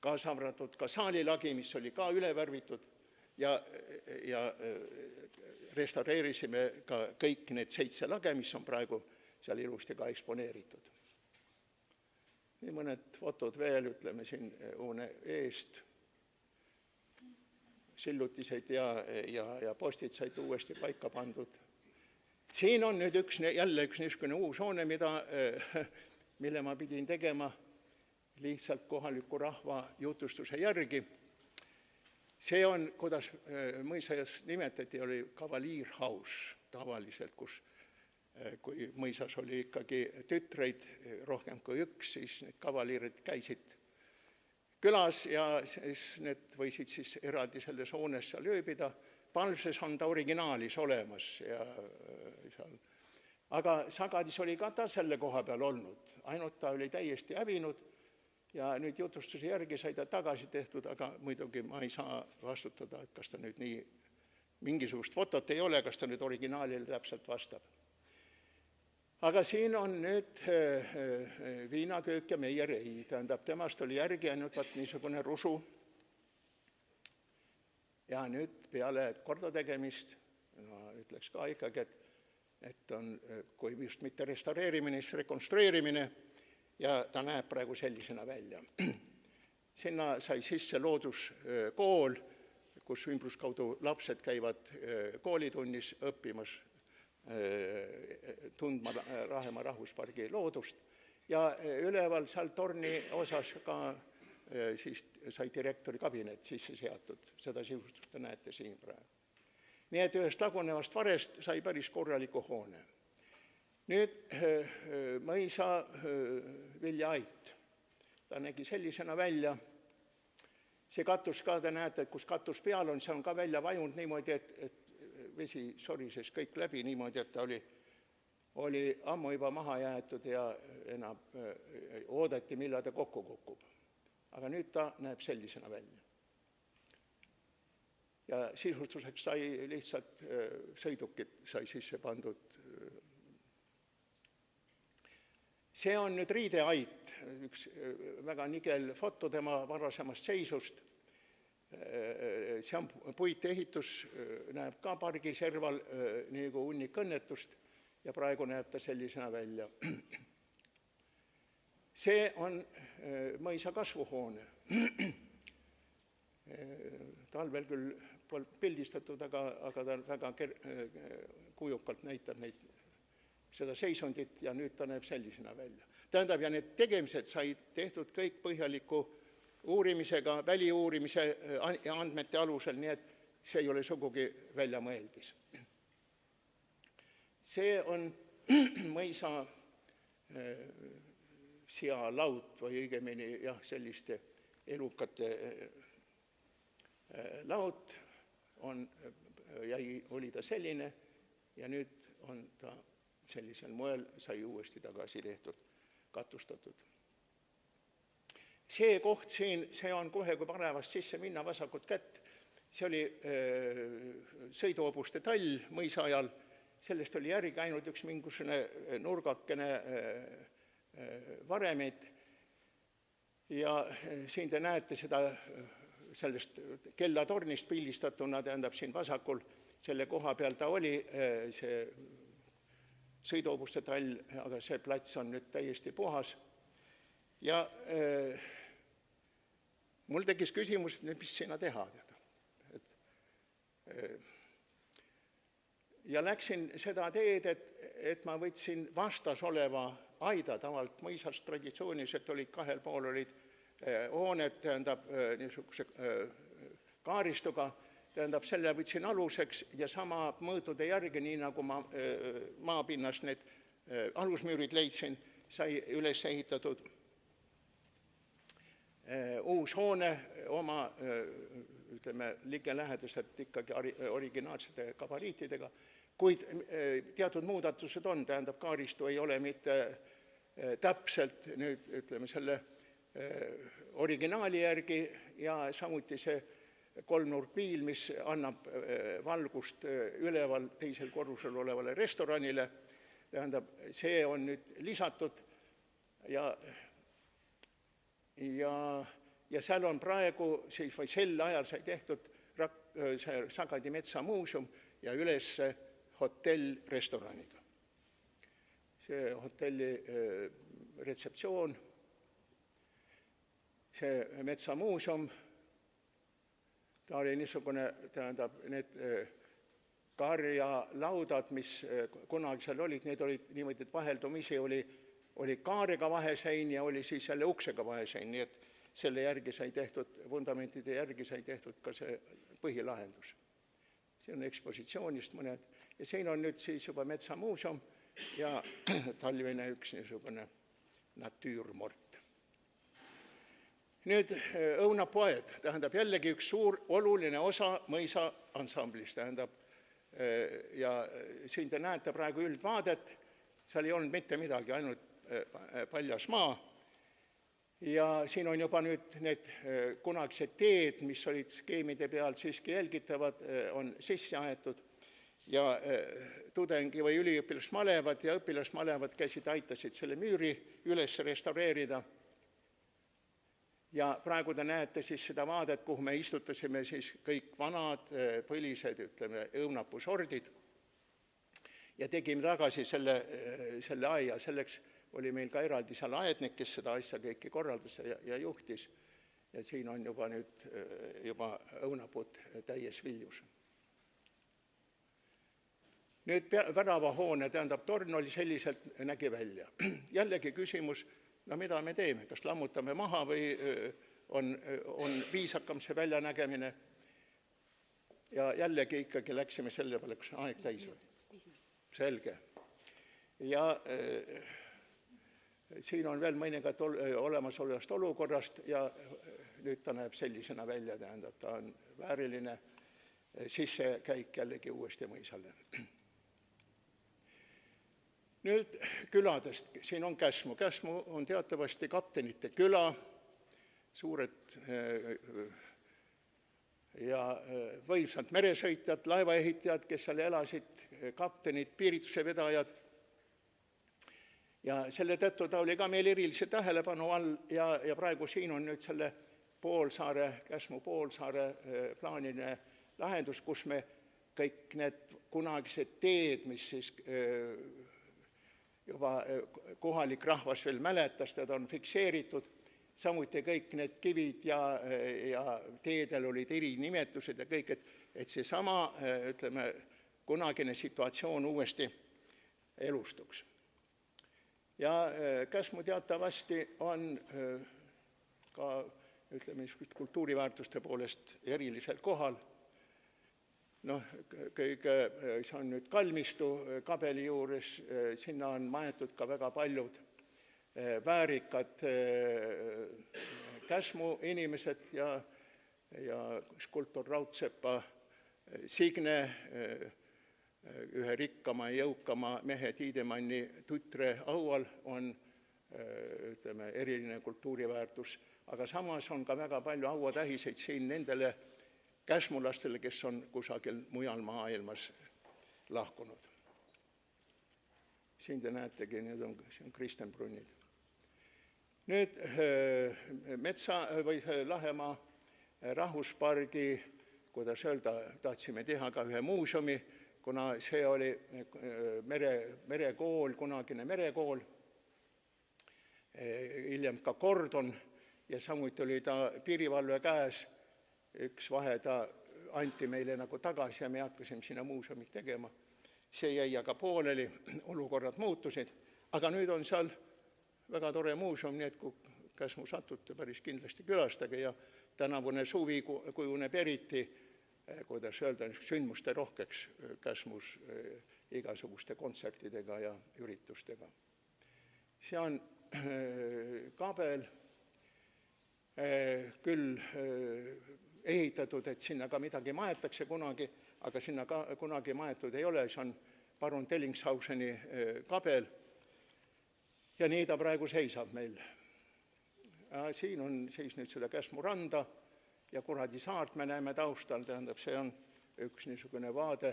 kaasa arvatud ka saalilagi, mis oli ka üle värvitud ja restaureerisime ka kõik need 7 lage, mis on praegu seal ilusti ka eksponeeritud. Nii mõned fotod veel, ütleme siin hoone eest, sillutised ja postid said uuesti paika pandud. Siin on nüüd jälle üks niisugune uus hoone, mille ma pidin tegema lihtsalt kohaliku rahva jutustuse järgi. See on, kuidas mõisas nimetati, oli kavaliirhaus tavaliselt, kui mõisas oli ikkagi tütreid rohkem kui 1, siis need kavaliirid käisid külas ja siis need võisid siis eraldi selles hoones seal ööbida. Palmses on ta originaalis olemas. Aga Sagadis oli ka ta selle koha peal olnud, ainult ta oli täiesti hävinud ja nüüd jutustuse järgi sai ta tagasi tehtud, aga muidugi ma ei saa vastutada, et kas ta nüüd nii, mingisugust fotot ei ole, kas ta nüüd originaalile täpselt vastab. Aga siin on nüüd viinaköök ja meierei, tähendab, temast oli järgi ainult niisugune rusu. Ja nüüd peale korda tegemist, ütleks ka ikkagi, et on, kui just mitte restaureerimine, siis rekonstrueerimine ja ta näeb praegu sellisena välja. Sinna sai sisse looduskool, kus ümbruskaudu lapsed käivad koolitunnis õppimas tundma Rahemaa rahvuspargi loodust ja üleval seal torni osas ka siis sai direktori kabinet sisse seatud, seda sisustust te näete siin praegu. Nii et ühest lagunevast varest sai päris korraliku hoone. Nüüd mõisa viljaait, ta nägi sellisena välja, see katus ka, te näete, et kus katus peal on, see on ka välja vajunud niimoodi, et vesi sorises kõik läbi niimoodi, et ta oli ammu juba maha jäetud ja enam oodati, millal ta kokku kukub. Aga nüüd ta näeb sellisena välja. ja sisustuseks sai lihtsalt sõidukid sai sisse pandud. See on nüüd riideait, üks väga nigel foto tema varasemast seisust. See on puitehitus, näeb ka pargi serval nagu hunnik õnnetust ja praegu näeb ta sellisena välja. See on mõisa kasvuhoone. Talvel küll pole pildistatud, aga ta väga kujukalt näitab seda seisundit ja nüüd ta näeb sellisena välja. Tähendab, ja need tegemised said tehtud kõik põhjaliku uurimisega, väliuurimise andmete alusel, nii et see ei ole sugugi väljamõeldis. See on mõisa sealaud või õigemini jah, selliste elukate laud oli ta selline ja nüüd on ta sellisel moel, sai uuesti tagasi tehtud, katustatud. See koht siin, see on kohe, kui parevast sisse minna vasakult kätt, see oli sõiduhobuste tall mõisa ajal, sellest oli järgi ainult üks mingisugune nurgakene varemeid ja siin te näete seda sellest kellatornist pildistatuna, tähendab siin vasakul, selle koha peal ta oli, see sõiduhobuste tall, aga see plats on nüüd täiesti puhas. Ja mul tekkis küsimus, et mis sinna teha. Ja läksin seda teed, et ma võtsin vastas oleva aida, tavalt mõisast traditsiooniliselt olid kahel pool olid hooned, tähendab niisuguse kaaristuga, tähendab selle võtsin aluseks ja sama mõõdude järgi, nii nagu ma maapinnast need alusmüürid leidsin, sai üles ehitatud uus hoone oma, ütleme, ligelähedaselt ikkagi originaalsete gabariitidega, kuid teatud muudatused on, tähendab, kaaristu ei ole mitte täpselt nüüd, ütleme, selle originaali järgi ja samuti see kolmnurkpiil, mis annab valgust üleval teisel korrusel olevale restoranile, tähendab, see on nüüd lisatud ja seal on praegu, või sel ajal sai tehtud see Sagadi metsamuuseum ja üles hotell restoraniga. See hotelli retseptsioon, see metsamuuseum, ta oli niisugune, tähendab, need karjalaudad, mis kunagi seal olid, need olid niimoodi, et vaheldumisi oli kaarega vahesein ja oli siis jälle uksega vahesein, nii et selle järgi sai tehtud, fundamentide järgi sai tehtud ka see põhilahendus. See on ekspositsioonist mõned ja siin on nüüd siis juba metsamuuseum ja talvine üks niisugune natüürmort. Nüüd õunapoed, tähendab jällegi üks suur oluline osa mõisa ansamblist, tähendab, ja siin te näete praegu üldvaadet, seal ei olnud mitte midagi, ainult paljas maa ja siin on juba nüüd need kunagised teed, mis olid skeemide peal siiski jälgitavad, on sisse aetud ja tudengi või üliõpilasmalevad ja õpilasmalevad käisid, aitasid selle müüri üles restaureerida. Ja praegu te näete siis seda vaadet, kuhu me istutasime siis kõik vanad põlised, ütleme, õunapusordid ja tegime tagasi selle aia. Selleks oli meil ka eraldi seal aednik, kes seda asja kõiki korraldas ja juhtis. Ja siin on juba nüüd juba õunapuud täies viljus. Nüüd väravahoone, tähendab, torn oli selliselt, nägi välja. Jällegi küsimus, no mida me teeme, kas lammutame maha või on viisakam see väljanägemine ja jällegi ikkagi läksime selle peale, kus aeg täis või. Selge. Ja siin on veel mõningad olemasolevast olukorrast ja nüüd ta näeb sellisena välja, tähendab, ta on vääriline sissekäik jällegi uuesti mõisale. Nüüd küladest, siin on Käsmu. Käsmu on teatavasti kaptenite küla, suured ja võimsad meresõitjad, laevaehitajad, kes seal elasid, kaptenid, piirituse vedajad. Ja selle tõttu ta oli ka meil erilise tähelepanu all ja praegu siin on nüüd selle poolsaare, Käsmu poolsaare plaaniline lahendus, kus me kõik need kunagised teed, mis siis juba kohalik rahvas veel mäletas, need on fikseeritud, samuti kõik need kivid ja teedel olid erinimetused ja kõik, et seesama, ütleme, kunagine situatsioon uuesti elustuks. Ja Käsmu teatavasti on ka, ütleme, kultuuriväärtuste poolest erilisel kohal. Kõige, see on nüüd Kalmistu kabeli juures, sinna on maetud ka väga paljud väärikad Käsmu inimesed ja skulptor Raudsepa Signe, ühe rikkama ja jõukama mehe Tiidemanni tütre aual on, ütleme, eriline kultuuriväärtus, aga samas on ka väga palju hauatähiseid siin nendele käsmulastele, kes on kusagil mujal maailmas lahkunud. Siin te näetegi, need on Kristenbrunnid. Nüüd Metsa või Lahemaa rahvuspargi, kuidas öelda, tahtsime teha ka ühe muuseumi, kuna see oli merekool, kunagine merekool, hiljem ka kordon ja samuti oli ta piirivalve käes. Üks vahe ta anti meile nagu tagasi ja me hakkasime sinna muuseumit tegema. See jäi aga pooleli, olukorrad muutusid, aga nüüd on seal väga tore muuseum, nii et kui Käsmu satute, päris kindlasti külastage ja tänavune suvi kujuneb eriti, kuidas öelda, sündmuste rohkeks Käsmus igasuguste kontsertidega ja üritustega. See on kabel, küll ehitatud, et sinna ka midagi maetakse kunagi, aga sinna ka kunagi maetud ei ole, see on parun Tellingshauseni kabel ja nii ta praegu seisab meil. Siin on siis nüüd seda Käsmu randa ja Kuradi saart me näeme taustal, tähendab, see on üks niisugune vaade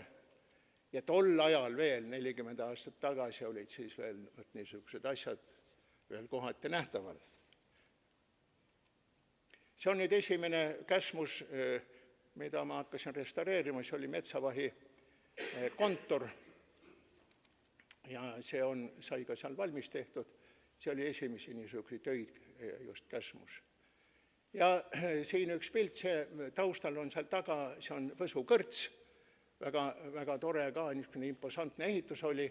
ja tol ajal veel 40 aastat tagasi olid siis veel niisugused asjad veel kohati nähtaval. See on nüüd esimene Käsmus, mida ma hakkasin restaureerima, see oli Metsavahi kontor ja see sai ka seal valmis tehtud. See oli esimesi niisuguseid töid just Käsmus. Ja siin üks pilt, see taustal on seal taga, see on Võsu kõrts, väga tore ka, niisugune imposantne ehitus oli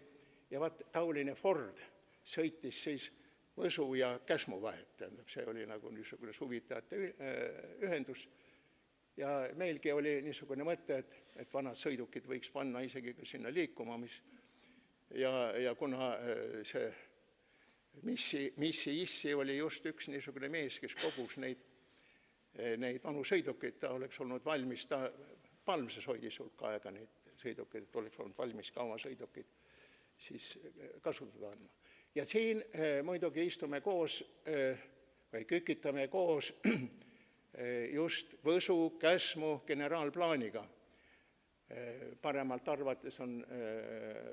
ja tauline Ford sõitis siis Võsu ja Käsmu vahet, tähendab, see oli nagu niisugune suvitajate ühendus ja meilgi oli niisugune mõte, et vanad sõidukid võiks panna isegi ka sinna liikuma, ja kuna see Missi Issi oli just üks niisugune mees, kes kogus neid vanu sõidukeid, ta oleks olnud valmis, ta Palmses hoidis hulk aega neid sõidukeid, et oleks olnud valmis ka oma sõidukeid siis kasutada andma. Ja siin muidugi istume koos või kükitame koos just Võsu, Käsmu generaalplaaniga. Paremalt arvates on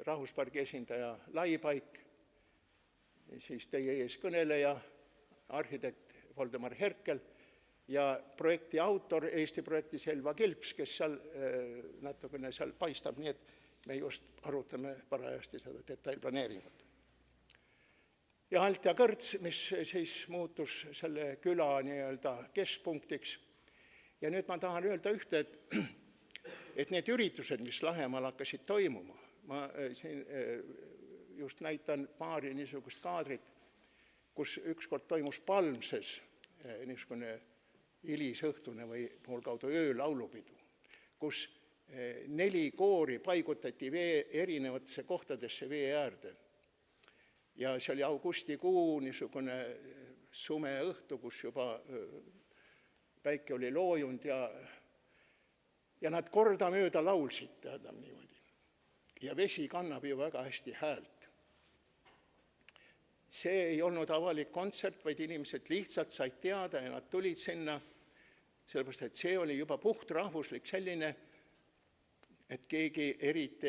rahvuspargi esindaja Laipaik, siis teie ees kõneleja, arhitekt Voldemar Herkel ja projekti autor Eesti projekti Selva Kilps, kes seal natukene seal paistab, nii et me just arutame parajasti seda detailplaneeringut. Ja Alt ja Kõrts, mis siis muutus selle küla nii-öelda keskpunktiks. Ja nüüd ma tahan öelda ühte, et need üritused, mis Lahemaal hakkasid toimuma, ma siin just näitan paari niisugust kaadrit, kus ükskord toimus Palmses niisugune hilisõhtune või poolkaudu öölaulupidu, kus 4 koori paigutati erinevatesse kohtadesse vee äärde. Ja see oli augustikuu, niisugune sume õhtu, kus juba päike oli loojunud ja nad kordamööda laulsid, tähendab niimoodi. Ja vesi kannab ju väga hästi häält. See ei olnud avalik kontsert, vaid inimesed lihtsalt said teada ja nad tulid sinna. sellepärast, et see oli juba puhtrahvuslik selline, et keegi eriti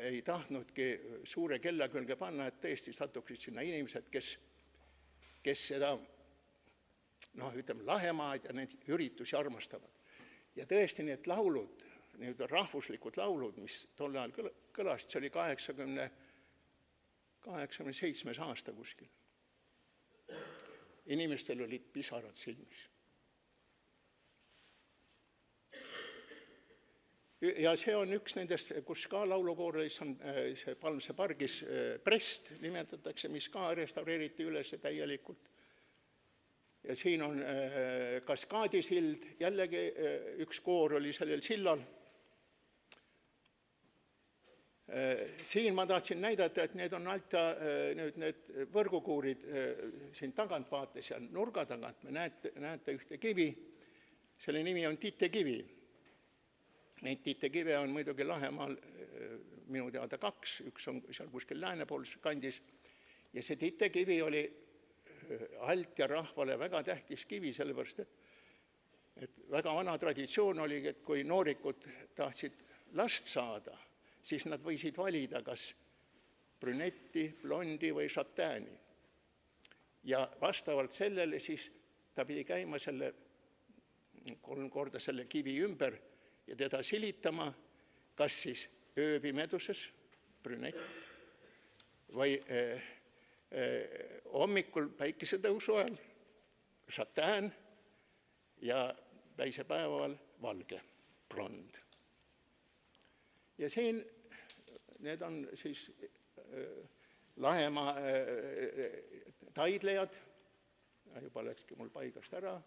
ei tahtnudki suure kella külge panna, et tõesti satuksid sinna inimesed, kes seda, ütleme, Lahemaad ja neid üritusi armastavad. Ja tõesti need laulud, need rahvuslikud laulud, mis tol ajal kõlasid, see oli 87. aasta kuskil. Inimestel olid pisarad silmis. Ja see on üks nendest, kus ka laulukooris on see Palmse pargis Brest nimetatakse, mis ka restaureeriti üles täielikult. Ja siin on Kaskaadisild, jällegi üks koor oli sellel sillal. Siin ma tahtsin näidata, et need on nüüd need võrgukuurid siin tagant vaates ja nurga tagant. Me näete ühte kivi, selle nimi on Titekivi. Neid titekive on muidugi Lahemaal minu teada 2, üks on seal kuskil läänepoolses kandis. Ja see titekivi oli alt ja rahvale väga tähtis kivi, sellepärast, et väga vana traditsioon oli, et kui noorikud tahtsid last saada, siis nad võisid valida kas brünetti, blondi või šatääni. Ja vastavalt sellele siis ta pidi käima 3 korda selle kivi ümber ja teda silitama, kas siis ööpimeduses, brünett, või hommikul päikesetõusu ajal, šatään ja päisepäeval valge, blond. Ja siin need on siis Lahemaa taidlejad, juba läkski mul paigast ära,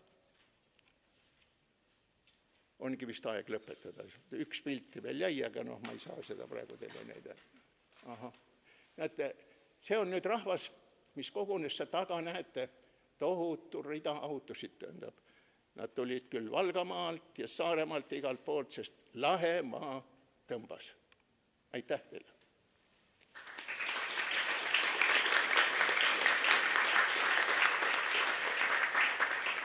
ongi vist aeg lõpetada. Üks pilti veel jäi, aga ma ei saa seda praegu teile näidata. Näete, see on nüüd rahvas, mis kogunes taga, näete, tohutu rida autosid tõendab. Nad tulid küll Valgamaalt ja Saaremaalt igalt poolt, sest Lahemaa tõmbas. Aitäh teile!